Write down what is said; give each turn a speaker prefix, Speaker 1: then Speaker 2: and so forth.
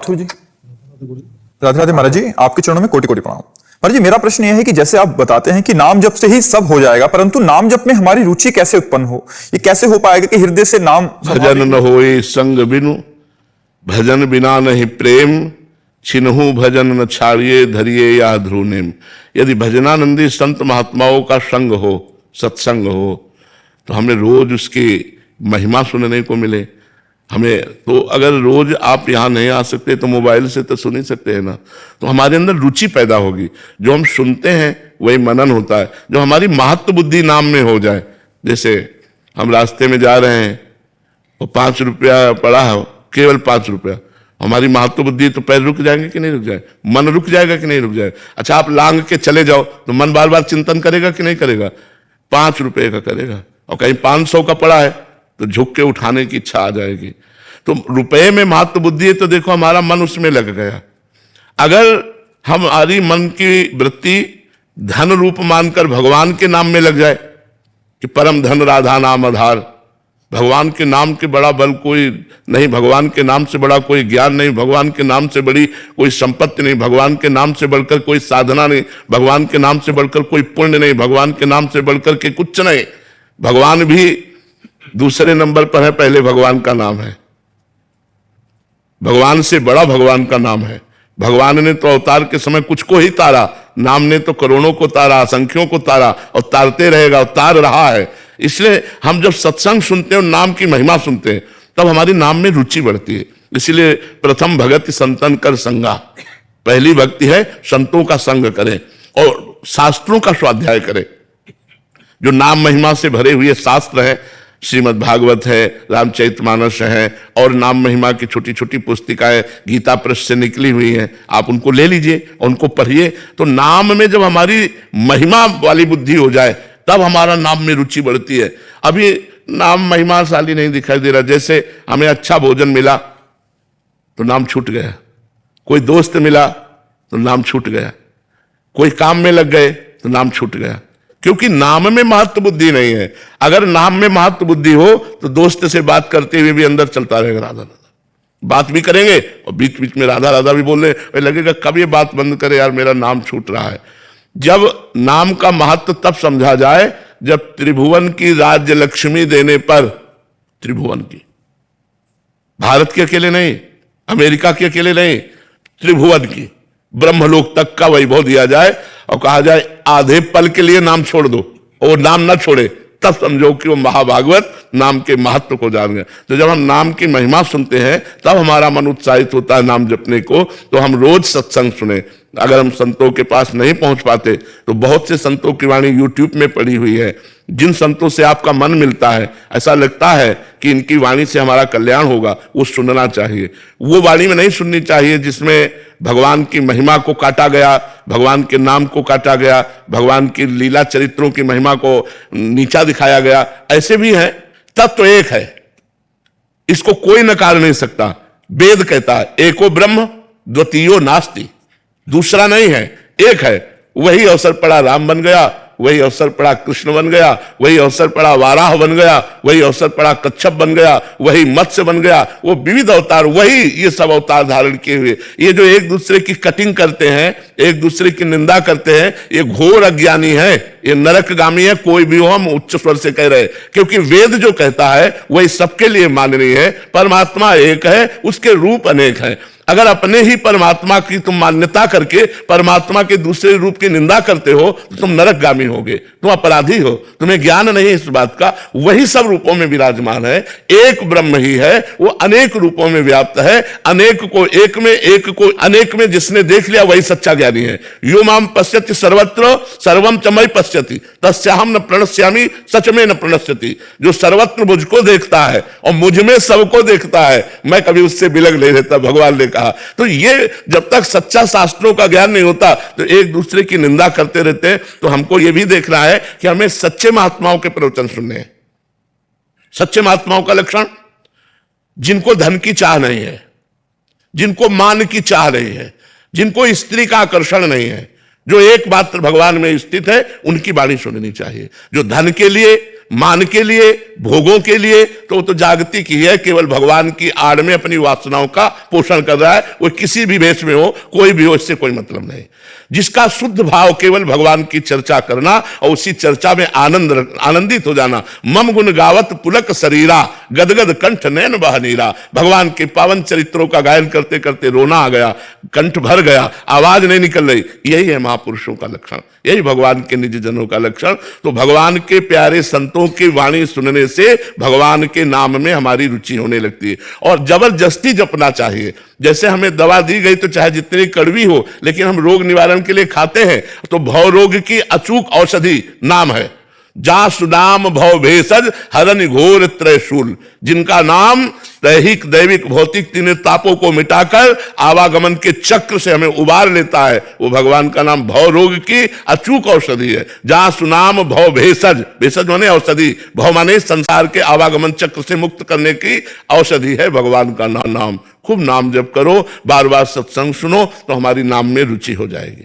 Speaker 1: माथुर जी। राधे राधे महाराज जी, आपके चरणों में कोटि कोटि प्रणाम। महाराज जी, मेरा प्रश्न यह है कि जैसे आप बताते हैं कि नाम जप से ही सब हो जाएगा, परंतु नाम जप में हमारी रुचि कैसे उत्पन्न हो? ये कैसे हो पाएगा कि हृदय से नाम?
Speaker 2: भजन न होए संग बिनु, भजन बिना नहीं प्रेम, छिन्हु भजन न छाड़िए, धरिए या ध्रुव नेम। यदि भजनानंदी संत महात्माओं का संग हो, सत्संग हो, तो हमें रोज उसकी महिमा सुनने को मिले। हमें तो अगर रोज आप यहाँ नहीं आ सकते तो मोबाइल से तो सुन ही सकते हैं ना। तो हमारे अंदर रुचि पैदा होगी, जो हम सुनते हैं वही मनन होता है। जो हमारी महत्व बुद्धि नाम में हो जाए, जैसे हम रास्ते में जा रहे हैं और 5 रुपया पड़ा है, केवल 5 रुपया, हमारी महत्व बुद्धि तो पैर रुक जाएंगे कि नहीं रुक जाए, मन रुक जाएगा कि नहीं रुक जाएगा। अच्छा, आप लांग के चले जाओ तो मन बार बार चिंतन करेगा कि नहीं करेगा? 5 रुपये का करेगा, और कहीं 500 का पड़ा है तो झुक के उठाने की इच्छा आ जाएगी। तो रुपए में महत्व बुद्धि है तो देखो हमारा मन उसमें लग गया। अगर हमारी मन की वृत्ति धन रूप मानकर भगवान के नाम में लग जाए कि परम धन राधा नाम आधार, भगवान के नाम के बड़ा बल कोई नहीं, भगवान के नाम से बड़ा कोई ज्ञान नहीं, भगवान के नाम से बड़ी कोई संपत्ति नहीं, भगवान के नाम से बढ़कर कोई साधना नहीं, भगवान के नाम से बढ़कर कोई पुण्य नहीं, भगवान के नाम से बढ़कर के कुछ नहीं। भगवान भी दूसरे नंबर पर है, पहले भगवान का नाम है। भगवान से बड़ा भगवान का नाम है। भगवान ने तो अवतार के समय कुछ को ही तारा, नाम ने तो करोड़ों को तारा, असंख्यों को तारा, और तारते रहेगा, और तार रहा है। इसलिए हम जब सत्संग सुनते हैं और नाम की महिमा सुनते हैं तब हमारी नाम में रुचि बढ़ती है। इसलिए प्रथम भगति संतन कर संगा, पहली भक्ति है संतों का संग करें और शास्त्रों का स्वाध्याय करें। जो नाम महिमा से भरे हुए शास्त्र है, श्रीमद् भागवत है, रामचरितमानस है, और नाम महिमा की छोटी छोटी पुस्तिकाएं गीता प्रेस से निकली हुई हैं, आप उनको ले लीजिए, उनको पढ़िए। तो नाम में जब हमारी महिमा वाली बुद्धि हो जाए तब हमारा नाम में रुचि बढ़ती है। अभी नाम महिमाशाली नहीं दिखाई दे रहा। जैसे हमें अच्छा भोजन मिला तो नाम छूट गया, कोई दोस्त मिला तो नाम छूट गया, कोई काम में लग गए तो नाम छूट गया, क्योंकि नाम में महत्व बुद्धि नहीं है। अगर नाम में महत्व बुद्धि हो तो दोस्त से बात करते हुए भी अंदर चलता रहेगा राधा राधा, बात भी करेंगे और बीच बीच में राधा राधा भी बोल रहे, लगेगा कब ये बात बंद करे यार, मेरा नाम छूट रहा है। जब नाम का महत्व तब समझा जाए जब त्रिभुवन की राज्य लक्ष्मी देने पर, त्रिभुवन की, भारत के अकेले नहीं, अमेरिका के अकेले नहीं, त्रिभुवन की, ब्रह्मलोक तक का वैभव दिया जाए और कहा जाए आधे पल के लिए नाम छोड़ दो, और नाम ना छोड़े, तब समझो कि वो महाभागवत नाम के महत्व को जान गए। तो जब हम नाम की महिमा सुनते हैं तब हमारा मन उत्साहित होता है नाम जपने को। तो हम रोज सत्संग सुने। अगर हम संतों के पास नहीं पहुंच पाते तो बहुत से संतों की वाणी यूट्यूब में पड़ी हुई है। जिन संतों से आपका मन मिलता है, ऐसा लगता है कि इनकी वाणी से हमारा कल्याण होगा, वो सुनना चाहिए। वो वाणी में नहीं सुननी चाहिए जिसमें भगवान की महिमा को काटा गया, भगवान के नाम को काटा गया, भगवान की लीला चरित्रों की महिमा को नीचा दिखाया गया। ऐसे भी हैं। तत्व एक है, इसको कोई नकार नहीं सकता। वेद कहता है एको ब्रह्म द्वितीयो नास्ति, दूसरा नहीं है, एक है। वही अवसर पड़ा राम बन गया, वही अवसर पड़ा कृष्ण बन गया, वही अवसर पड़ा वाराह बन गया, वही अवसर पड़ा कच्छप बन गया, वही मत्स्य बन गया। वो विविध अवतार, वही ये सब अवतार धारण किए हुए। ये जो एक दूसरे की कटिंग करते हैं, एक दूसरे की निंदा करते हैं, ये घोर अज्ञानी है, ये नरकगामी है। कोई भी हो, हम उच्च स्वर से कह रहे हैं, क्योंकि वेद जो कहता है वही सबके लिए माननीय है। परमात्मा एक है, उसके रूप अनेक है। अगर अपने ही परमात्मा की तुम मान्यता करके परमात्मा के दूसरे रूप की निंदा करते हो तो तुम नरकगामी होगे, तुम अपराधी हो, तुम्हें ज्ञान नहीं है इस बात का। वही सब रूपों में विराजमान है, एक ब्रह्म ही है, वो अनेक रूपों में व्याप्त है। अनेक को एक में, एक को अनेक में जिसने देख लिया वही सच्चा ज्ञानी है। यो माम पश्यति सर्वत्र सर्वम च मयि पश्यति तस्याहम न प्रणश्यामि सच में न प्रणश्यति। जो सर्वत्र मुझको देखता है और मुझ में सबको देखता है, मैं कभी उससे बिलग नहीं रहता, भगवान ने कहा। तो ये जब तक सच्चा शास्त्रों का ज्ञान नहीं होता तो एक दूसरे की निंदा करते रहते हैं। तो हमको यह भी देखना है कि हमें सच्चे महात्माओं के प्रवचन सुनने हैं। सच्चे महात्माओं का लक्षण, जिनको धन की चाह नहीं है, जिनको मान की चाह नहीं है, जिनको स्त्री का आकर्षण नहीं है, जो एकमात्र भगवान में स्थित है, उनकी वाणी सुननी चाहिए। जो धन के लिए, मान के लिए, भोगों के लिए, तो वो तो जागतिक ही है, केवल भगवान की आड़ में अपनी वासनाओं का पोषण कर रहा है। वो किसी भी भेष में हो, कोई भी हो, इससे कोई मतलब नहीं। जिसका शुद्ध भाव केवल भगवान की चर्चा करना और उसी चर्चा में आनंदित हो जाना। मम गुण गावत पुलक शरीरा, गदगद कंठ नयन बहनीरा। भगवान के पावन चरित्रों का गायन करते करते रोना आ गया, कंठ भर गया, आवाज नहीं निकल रही। यही है महापुरुषों का लक्षण, यही भगवान के निज जनों का लक्षण। तो भगवान के प्यारे संतों की वाणी सुनने से भगवान के नाम में हमारी रुचि होने लगती है। और जबरदस्ती जपना चाहिए। जैसे हमें दवा दी गई तो चाहे जितनी कड़वी हो, लेकिन हम रोग निवारण के लिए खाते हैं, तो भव रोग की अचूक औषधि नाम है। जा सुदाम भव भेषज हरन घोर त्रयशूल। जिनका नाम दैहिक दैविक भौतिक तीनों तापों को मिटाकर आवागमन के चक्र से हमें उबार लेता है, वो भगवान का नाम भव रोग की अचूक औषधि है। जा सुनाम भव भेषज, भेषज माने औषधि, भव माने संसार के आवागमन चक्र से मुक्त करने की औषधि है भगवान का नाम। खूब नाम जप करो, बार बार सत्संग सुनो, तो हमारी नाम में रुचि हो जाएगी।